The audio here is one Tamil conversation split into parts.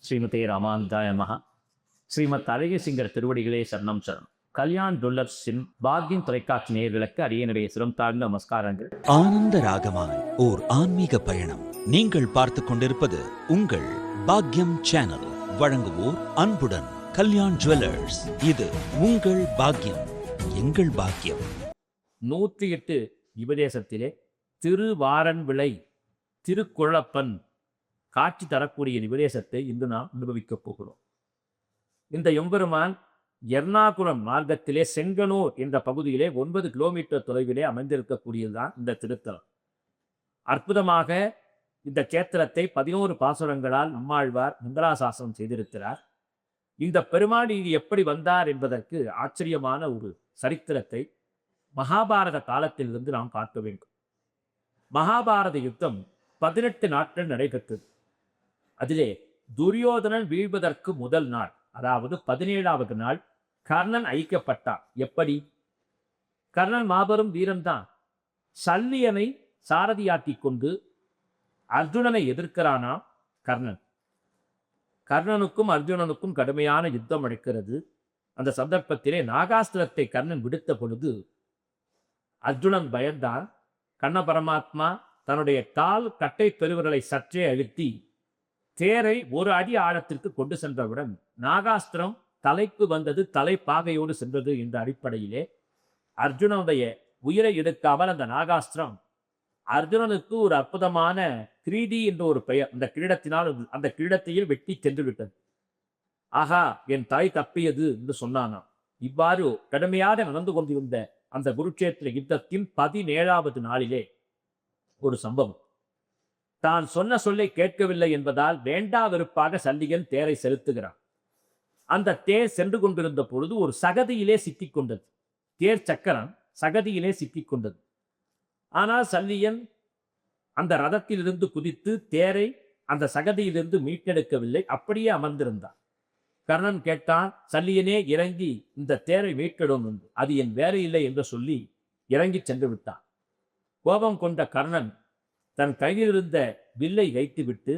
ஸ்ரீமதே ராமானுஜாய நமஹ. ஸ்ரீமத் அழகியசிங்கர் திருவடிகளே சரணம் சரணம். கல்யாண் ஜுவல்லர்ஸின் பாக்யம் தொலைக்காட்சி நேயர்களுக்கு அரியனுடைய சிரம் தாழ்ந்த நமஸ்காரங்கள். ஆனந்த ராகமாய் ஓர் ஆன்மீக பயணம். நீங்கள் பார்த்து கொண்டிருப்பது உங்கள் பாக்யம் சேனல். வழங்குவோர் அன்புடன் கல்யாண் ஜுவல்லர்ஸ். இது உங்கள் பாக்யம், எங்கள் பாக்கியம். 108 உபதேசத்திலே திருவாரன் விளை திருக்குழப்பன் காட்சி தரக்கூடிய உபதேசத்தை இன்று நாம் அனுபவிக்கப் போகிறோம். இந்த எம்பெருமான் எர்ணாகுளம் மார்க்கத்திலே செங்கனூர் என்ற பகுதியிலே 9 கிலோமீட்டர் தொலைவிலே அமைந்திருக்கக்கூடியதுதான் இந்த திருத்தலம். அற்புதமாக இந்த கேத்திரத்தை 11 பாசுரங்களால் நம்மாழ்வார் மங்களாசாசனம் செய்திருக்கிறார். இந்த பெருமாள் இங்கு எப்படி வந்தார் என்பதற்கு ஆச்சரியமான ஒரு சரித்திரத்தை மகாபாரத காலத்திலிருந்து நாம் பார்க்க வேண்டும். மகாபாரத யுத்தம் 18 நாட்கள் நடைபெற்றது. அதிலே துரியோதனன் வீழ்வதற்கு முதல் நாள், அதாவது 17வது நாள் கர்ணன் ஐக்கப்பட்டான். எப்படி? கர்ணன் மாபெரும் வீரன்தான். சல்லியனை சாரதியாக்கி கொண்டு அர்ஜுனனை எதிர்க்கிறானாம் கர்ணன். கர்ணனுக்கும் அர்ஜுனனுக்கும் கடுமையான யுத்தம் நடக்கிறது. அந்த சந்தர்ப்பத்திலே நாகாஸ்திரத்தை கர்ணன் விடுத்த பொழுது அர்ஜுனன் பயந்தான். கண்ண பரமாத்மா தன்னுடைய கால் கட்டை பெருவிரலை சற்றே அழுத்தி தேரை ஒரு அடி ஆழத்திற்கு கொண்டு சென்றவுடன் நாகாஸ்திரம் தலைக்கு வந்தது, தலைப்பாகையோடு சென்றது என்ற அடிப்படையிலே அர்ஜுனனுடைய உயிரை எடுக்காமல் அந்த நாகாஸ்திரம் அர்ஜுனனுக்கு ஒரு அற்புதமான கிரீடி என்ற ஒரு பெயர், அந்த கிரீடத்தினால் அந்த கிரீடத்தையும் வெட்டி சென்று விட்டது. ஆகா, என் தாய் தப்பியது என்று சொன்னானாம். இவ்வாறு கடுமையாக நடந்து கொண்டிருந்த அந்த குருட்சேத்திர யுத்தத்தின் 17வது நாளிலே ஒரு சம்பவம். தான் சொன்ன சொல்லை கேட்கவில்லை என்பதால் வேண்டா வெறுப்பாக சல்லியன் தேரை செலுத்துகிறான். அந்த தேர் சென்று கொண்டிருந்த பொழுது ஒரு சகதியிலே சிக்கிக் கொண்டது. தேர் சக்கரம் சகதியிலே சிக்கிக் கொண்டது. ஆனால் சல்லியன் அந்த ரதத்திலிருந்து குதித்து தேரை அந்த சகதியிலிருந்து மீட்டெடுக்கவில்லை, அப்படியே அமர்ந்திருந்தான். கர்ணன் கேட்டான், சல்லியனே இறங்கி இந்த தேரை மீட்டெடும் என்று. அது என் வேலை இல்லை என்று சொல்லி இறங்கி சென்று விட்டான். கோபம் கொண்ட கர்ணன் தன் கையிலிருந்த வில்லை வைத்துவிட்டு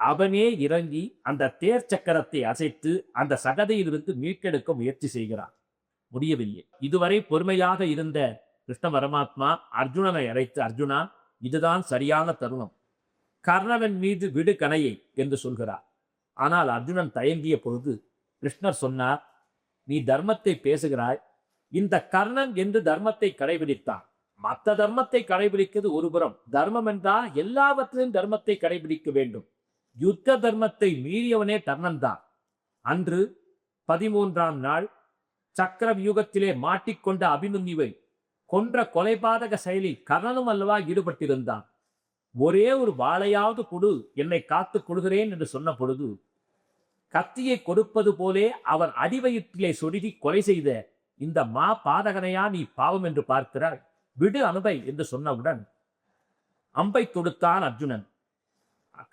அவனே இறங்கி அந்த தேர் சக்கரத்தை அசைத்து அந்த சகதியிலிருந்து மீட்டெடுக்க முயற்சி செய்கிறான். முடியவில்லை. இதுவரை பொறுமையாக இருந்த கிருஷ்ண பரமாத்மா அர்ஜுனனை அழைத்து, அர்ஜுனா, இதுதான் சரியான தருணம், கர்ணவன் மீது விடு கணையை என்று சொல்கிறார். ஆனால் அர்ஜுனன் தயங்கிய பொழுது கிருஷ்ணர் சொன்னார், நீ தர்மத்தை பேசுகிறாய். இந்த கர்ணன் என்று தர்மத்தை கடைபிடித்தான். மற்ற தர்மத்தை கடைபிடிக்கிறது ஒருபுறம். தர்மம் என்றால் எல்லாவற்றிலும் தர்மத்தை கடைபிடிக்க வேண்டும். யுத்த தர்மத்தை மீறியவனே கர்ணன் தான். அன்று 13ஆம் நாள் சக்கர வியூகத்திலே மாட்டிக்கொண்ட அபிமன்யுவை கொன்ற கொலைபாதக செயலில் கர்ணனும் அல்லவா ஈடுபட்டிருந்தான். ஒரே ஒரு வாளையாவது கொடு, என்னை காத்துக் கொள்கிறேன் என்று சொன்ன பொழுது கத்தியை கொடுப்பது போலே அவன் அடிவயிற்றிலே சொருகி கொலை செய்த இந்த மா பாதகனையா நீ பாவம் என்று பார்க்கிறாய்? விடு அனுபை என்று சொன்னவுடன் அம்பை தொடுத்தான் அர்ஜுனன்.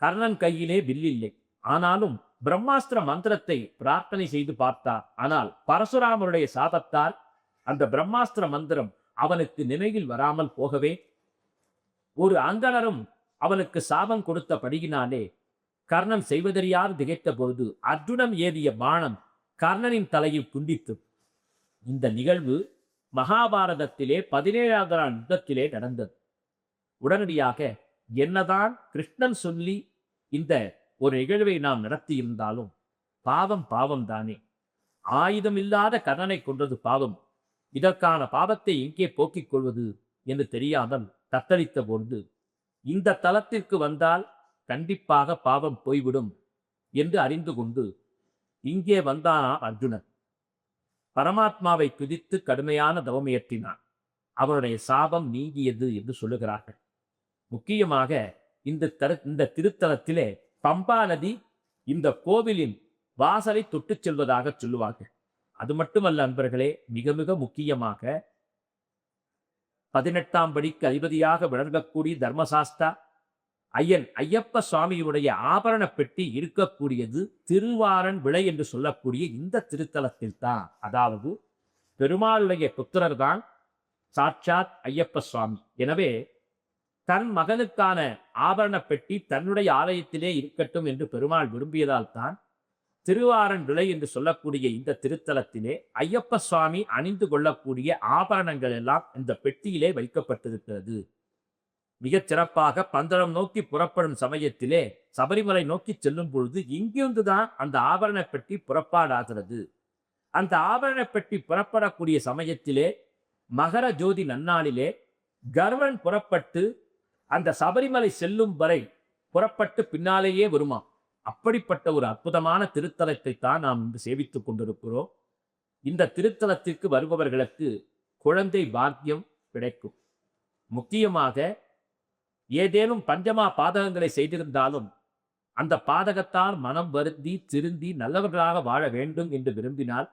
கர்ணன் கையிலே வில்லில்லை. ஆனாலும் பிரம்மாஸ்திர மந்திரத்தை பிரார்த்தனை செய்து பார்த்தார். ஆனால் பரசுராமருடைய சாபத்தால் அந்த பிரம்மாஸ்திர மந்திரம் அவனுக்கு நினைவில் வராமல் போகவே ஒரு அந்தணரும் அவனுக்கு சாபம் கொடுத்தபடியினாலே கர்ணன் செய்வதறியாது திகைத்த பொழுது அர்ஜுனன் ஏறிய பாணம் கர்ணனின் தலையில் துண்டித்து. இந்த நிகழ்வு மகாபாரதத்திலே 17வது நாள் யுத்தத்திலே நடந்தது. உடனடியாக என்னதான் கிருஷ்ணன் சொல்லி இந்த ஒரு நிகழ்வை நாம் நடத்தியிருந்தாலும் பாவம் பாவம் தானே. ஆயுதம் இல்லாத கர்ணனை கொன்றது பாவம். இதற்கான பாவத்தை எங்கே போக்கிக் கொள்வது என்று தெரியாமல் தத்தளித்த பொழுது இந்த தலத்திற்கு வந்தால் கண்டிப்பாக பாவம் போய்விடும் என்று அறிந்து கொண்டு இங்கே வந்தானா அர்ஜுனன். பரமாத்மாவை துதித்து கடுமையான தவமுயற்றினான். அவருடைய சாபம் நீங்கியது என்று சொல்லுகிறார்கள். முக்கியமாக இந்த திருத்தலத்திலே பம்பா நதி இந்த கோவிலின் வாசலை தொட்டு செல்வதாக சொல்லுவார்கள். அது மட்டுமல்ல அன்பர்களே, மிக மிக முக்கியமாக 18ஆம் படிக்கு அதிபதியாக விளங்கக்கூடிய தர்மசாஸ்தா ஐயப்ப சுவாமியுடைய ஆபரண பெட்டி இருக்கக்கூடியது திருவாரன் விளை என்று சொல்லக்கூடிய இந்த திருத்தலத்தில் தான். அதாவது பெருமாளுடைய புத்திரர் தான் சாட்சாத் ஐயப்ப சுவாமி. எனவே தன் மகனுக்கான ஆபரண பெட்டி தன்னுடைய ஆலயத்திலே இருக்கட்டும் என்று பெருமாள் விரும்பியதால் தான் திருவாரன் விளை என்று சொல்லக்கூடிய இந்த திருத்தலத்திலே ஐயப்ப சுவாமி அணிந்து கொள்ளக்கூடிய ஆபரணங்கள் எல்லாம் இந்த பெட்டியிலே வைக்கப்பட்டிருக்கிறது. மிகச் சிறப்பாக பந்தளம் நோக்கி புறப்படும் சமயத்திலே சபரிமலை நோக்கி செல்லும் பொழுது இங்கிருந்துதான் அந்த ஆபரண பெட்டி புறப்பாடாகிறது. அந்த ஆபரண பெட்டி புறப்படக்கூடிய சமயத்திலே மகர ஜோதி நன்னாளிலே கர்வன் புறப்பட்டு அந்த சபரிமலை செல்லும் வரை புறப்பட்டு பின்னாலேயே வருமாம். அப்படிப்பட்ட ஒரு அற்புதமான திருத்தலத்தை தான் நாம் இன்று சேவித்துக் கொண்டிருக்கிறோம். இந்த திருத்தலத்திற்கு வருபவர்களுக்கு குழந்தை பாக்கியம் கிடைக்கும். முக்கியமாக ஏதேனும் பஞ்சமா பாதகங்களை செய்திருந்தாலும் அந்த பாதகத்தால் மனம் வருந்தி திருந்தி நல்லவர்களாக வாழ வேண்டும் என்று விரும்பினால்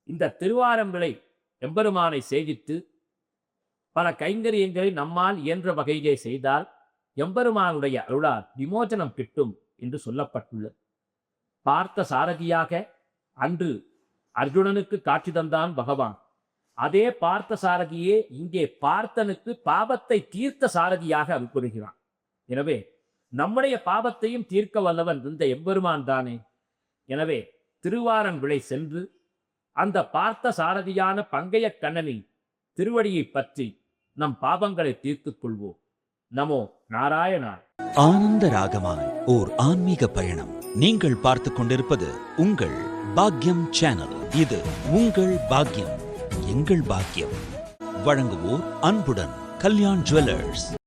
இந்த திருவாரங்களை எம்பெருமானை சேவித்து பல கைங்கரியங்களை நம்மால் இயன்ற வகையிலே செய்தால் எம்பெருமானுடைய அருளால் விமோசனம் கிட்டும் என்று சொல்லப்பட்டுள்ளது. பார்த்த சாரதியாக அன்று அர்ஜுனனுக்கு காட்சி தந்தான் பகவான். அதே பார்த்த சாரதியே இங்கே பார்த்தனுக்கு பாவத்தை தீர்த்த சாரதியாக அனுப்புகிறான். எனவே நம்முடைய பாவத்தையும் தீர்க்க வல்லவன் இந்த எம்பெருமான் தானே. எனவே திருவாரன் விளை சென்று அந்த பார்த்த சாரதியான பங்கைய கண்ணனின் திருவடியை பற்றி நம் பாவங்களை தீர்த்துக் கொள்வோம். நமோ நாராயணா. ஆனந்த ராகமாய் ஓர் ஆன்மீக பயணம். நீங்கள் பார்த்துக் கொண்டிருப்பது உங்கள் பாக்யம் சேனல். இது உங்கள் பாக்யம், எங்கள் பாக்கியம். வழங்குவோர் அன்புடன் கல்யாண் ஜுவல்லர்ஸ்.